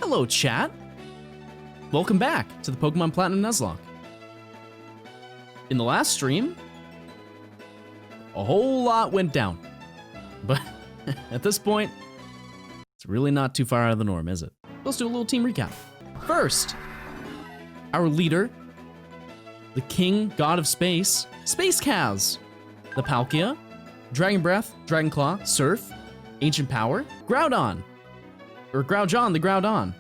Hello, chat. Welcome back to the Pokemon Platinum Nuzlocke. In the last stream, a whole lot went down. But at this point, it's really not too far out of the norm, is it? Let's do a little team recap. First, our leader, the king, god of space, Space Kaz, the Palkia, Dragon Breath, Dragon Claw, Surf, Ancient Power, Groudon, or Groudon, the Groudon,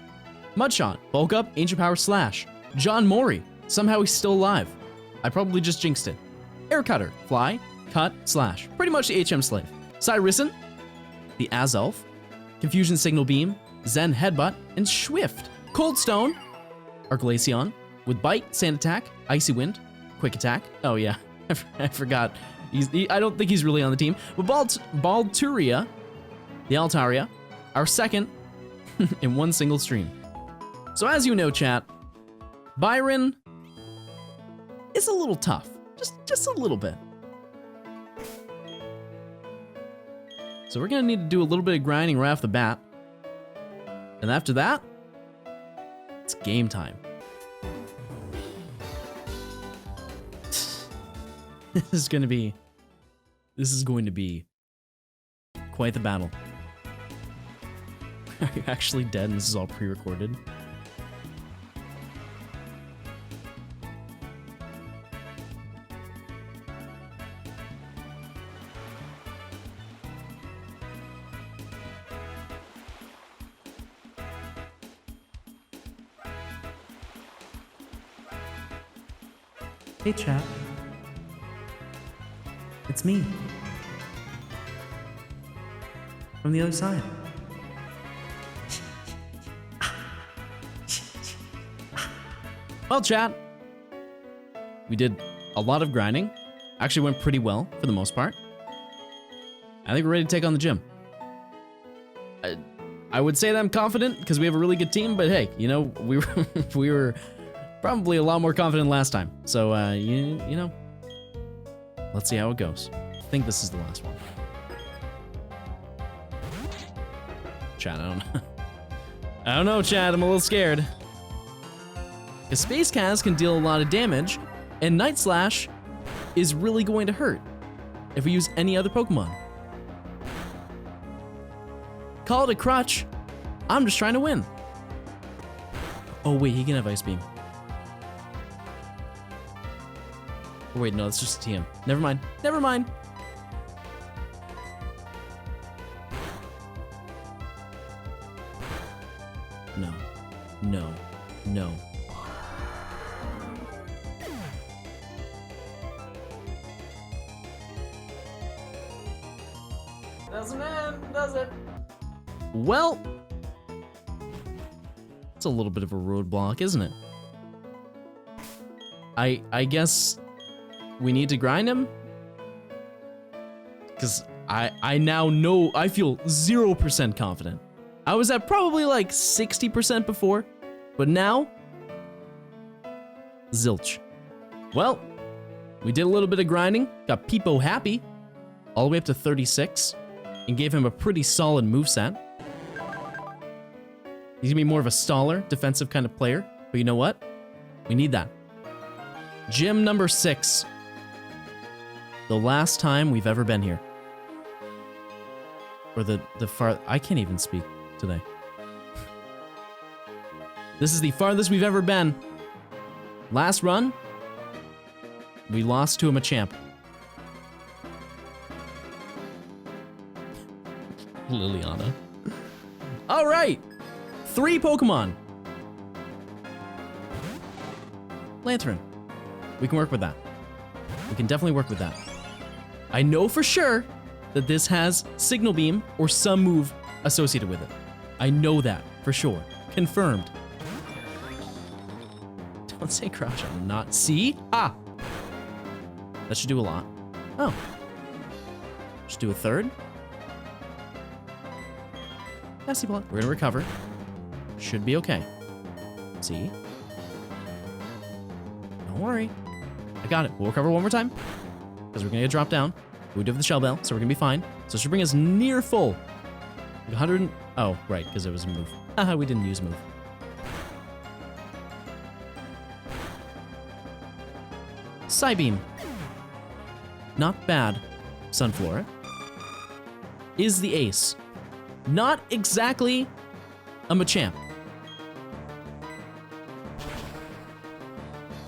Mudshot, Bulk Up, Ancient Power, Slash, John Mori, somehow he's still alive. I probably just jinxed it. Air Cutter, Fly, Cut, Slash, pretty much the HM Slave. Cyrison, the Azelf, Confusion Signal Beam, Zen Headbutt, and Swift. Cold Stone, our Glaceon, with Bite, Sand Attack, Icy Wind, Quick Attack. Oh yeah, I forgot. I don't think he's really on the team. But Balturia, the Altaria, our second in one single stream. So as you know, chat, Byron is a little tough. Just a little bit. So we're gonna need to do a little bit of grinding right off the bat. And after that, it's game time. This is going to be quite the battle. Are you actually dead and this is all pre-recorded? Hey chat. It's me. From the other side. Well, chat, we did a lot of grinding. Actually went pretty well for the most part. I think we're ready to take on the gym. I would say that I'm confident because we have a really good team, but hey, you know, we were probably a lot more confident last time. So, you know, let's see how it goes. I think this is the last one. Chat, I don't know, chat, I'm a little scared. Because Space Kaz can deal a lot of damage, and Night Slash is really going to hurt if we use any other Pokemon. Call it a crutch. I'm just trying to win. Oh wait, he can have Ice Beam. Oh, wait, no, it's just a TM. Never mind. Never mind. No. No. No. Doesn't end, does it? Well, it's a little bit of a roadblock, isn't it? I guess we need to grind him? Because I now know, I feel 0% confident. I was at probably like 60% before, but now, zilch. Well, we did a little bit of grinding, got Peepo happy, all the way up to 36, and gave him a pretty solid moveset. He's gonna be more of a staller, defensive kind of player, but you know what? We need that. Gym number 6. The last time we've ever been here. Or the far, I can't even speak today. This is the farthest we've ever been. Last run, we lost to a Machamp. Liliana. All right, 3 Pokemon. Lantern. We can work with that. We can definitely work with that. I know for sure that this has Signal Beam or some move associated with it. I know that for sure. Confirmed. Don't say crouch, I'm not. See? Ah! That should do a lot. Oh. Just do a third. Nasty block. We're gonna recover. Should be okay. See? Don't worry. I got it. We'll recover one more time. Because we're gonna get dropped down. We do have the Shell Bell, so we're gonna be fine. So it should bring us near full. 100 and... Oh, right, because it was a move. Haha, we didn't use move. Psybeam. Not bad. Sunflora is the ace. Not exactly a Machamp.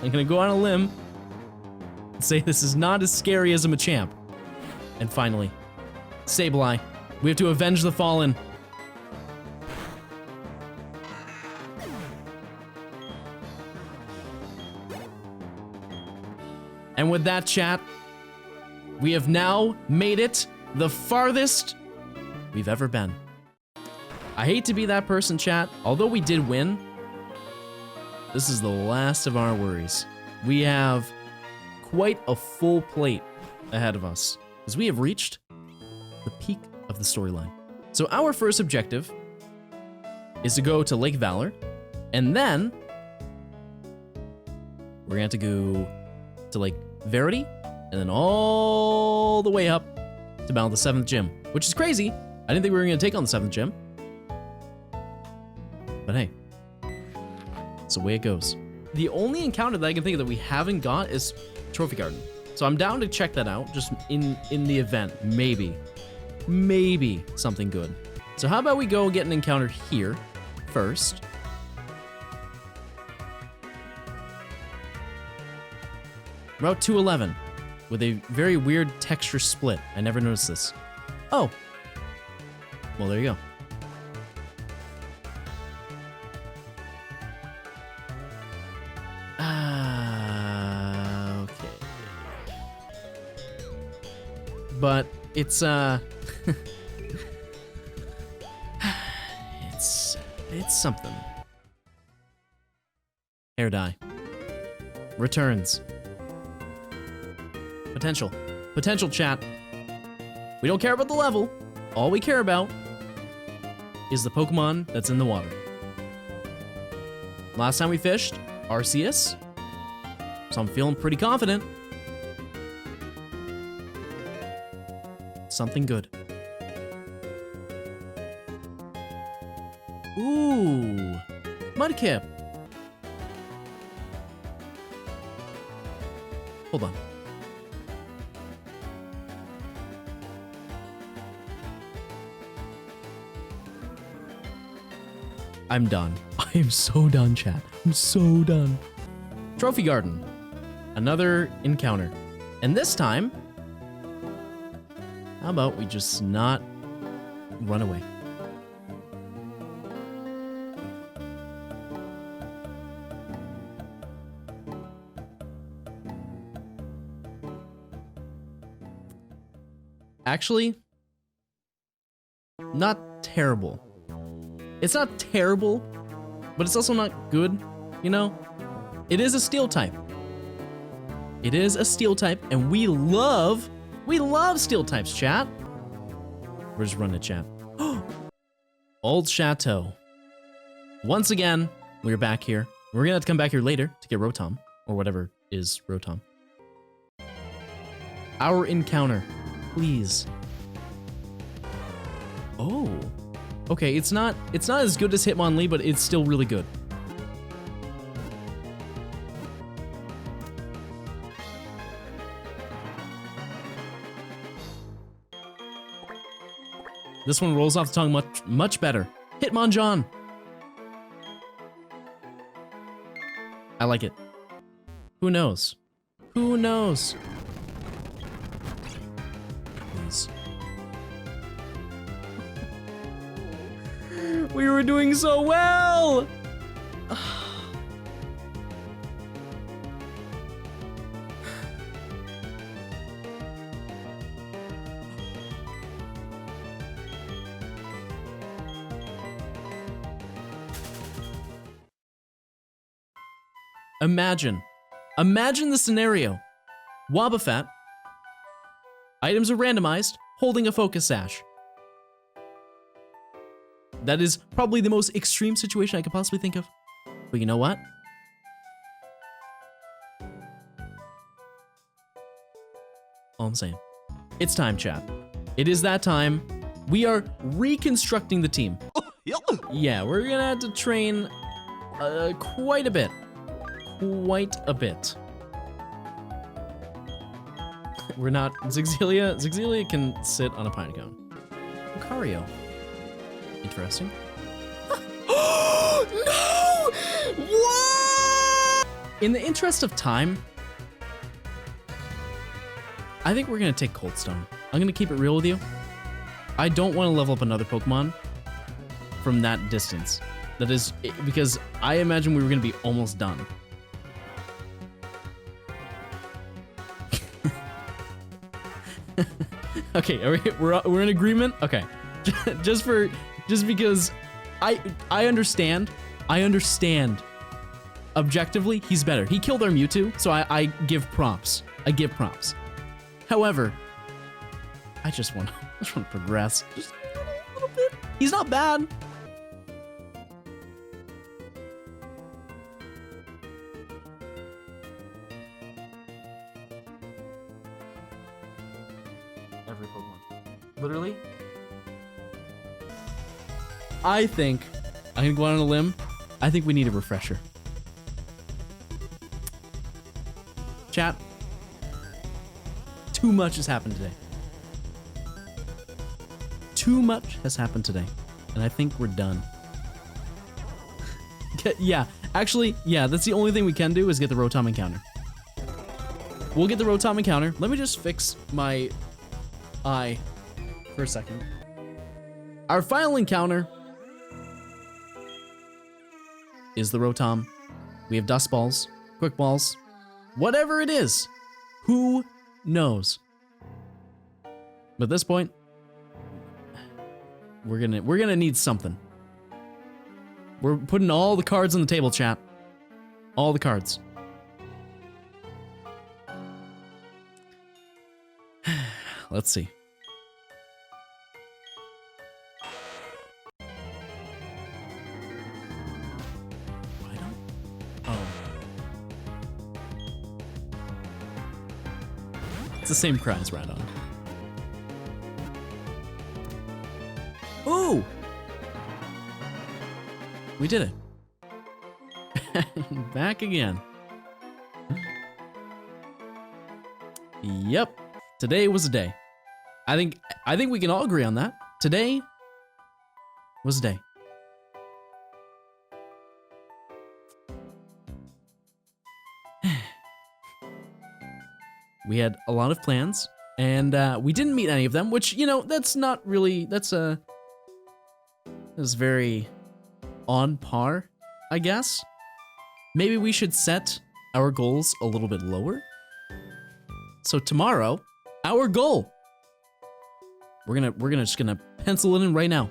I'm gonna go on a limb and say this is not as scary as a Machamp. And finally, Sableye. We have to avenge the fallen. And with that, chat, we have now made it the farthest we've ever been. I hate to be that person, chat. Although we did win, this is the last of our worries. We have quite a full plate ahead of us, as we have reached the peak of the storyline. So our first objective is to go to Lake Valor, and then we're gonna have to go to Lake Verity, and then all the way up to battle the 7th gym, which is crazy. I didn't think we were gonna take on the 7th gym. But hey, it's the way it goes. The only encounter that I can think of that we haven't got is Trophy Garden. So I'm down to check that out, just in the event, maybe something good. So how about we go get an encounter here first. Route 211, with a very weird texture split. I never noticed this. Oh, well, there you go. Okay. But it's it's something. Hair dye. Returns. Potential, chat. We don't care about the level. All we care about is the Pokemon that's in the water. Last time we fished, Arceus. So I'm feeling pretty confident. Something good. Ooh, Mudkip. Hold on. I'm done. I am so done, chat. I'm so done. Trophy Garden. Another encounter. And this time, how about we just not run away? Actually, not terrible. It's not terrible, but it's also not good, you know? It is a steel type. It is a steel type, and we love steel types, chat. We're just running a chat. Old Chateau. Once again, we're back here. We're gonna have to come back here later to get Rotom, or whatever is Rotom. Our encounter, please. Oh. Okay, it's not as good as Hitmonlee, but it's still really good. This one rolls off the tongue much better. Hitmonchan. I like it. Who knows? Who knows? Please. We were doing so well! Imagine the scenario. Wobbuffet. Items are randomized, holding a focus sash. That is probably the most extreme situation I could possibly think of. But you know what? All I'm saying. It's time, chat. It is that time. We are reconstructing the team. Yeah, we're gonna have to train quite a bit. we're not Zigzelia. Zigzelia can sit on a pine cone. Lucario. Interesting. No! What? In the interest of time, I think we're gonna take Cold Stone. I'm gonna keep it real with you. I don't want to level up another Pokemon from that distance. That is because I imagine we were gonna be almost done. Okay, we're in agreement. Okay, just because I understand. Objectively, he's better. He killed our Mewtwo, so I give props. However, I just want to progress just a little bit. He's not bad. Every Pokemon. Literally. I think, I'm gonna go out on a limb. I think we need a refresher. Chat. Too much has happened today. Too much has happened today. And I think we're done. Yeah, actually, yeah, that's the only thing we can do is get the Rotom encounter. We'll get the Rotom encounter. Let me just fix my eye for a second. Our final encounter is the Rotom. We have Dust Balls, Quick Balls, whatever it is. Who knows? But at this point, we're gonna need something. We're putting all the cards on the table, chat. All the cards. Let's see. It's the same cry as Radon. Ooh! We did it. Back again. Yep. Today was a day. I think we can all agree on that. Today was a day. We had a lot of plans, and we didn't meet any of them, which, you know, that's not really, that's very on par, I guess. Maybe we should set our goals a little bit lower. So tomorrow, our goal, we're just gonna pencil it in right now.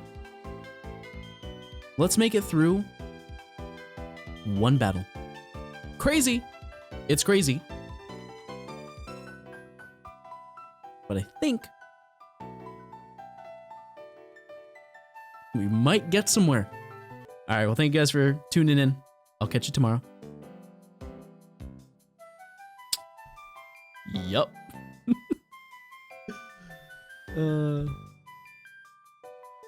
Let's make it through one battle. Crazy. It's crazy. But I think we might get somewhere. All right, well, thank you guys for tuning in. I'll catch you tomorrow. Yup.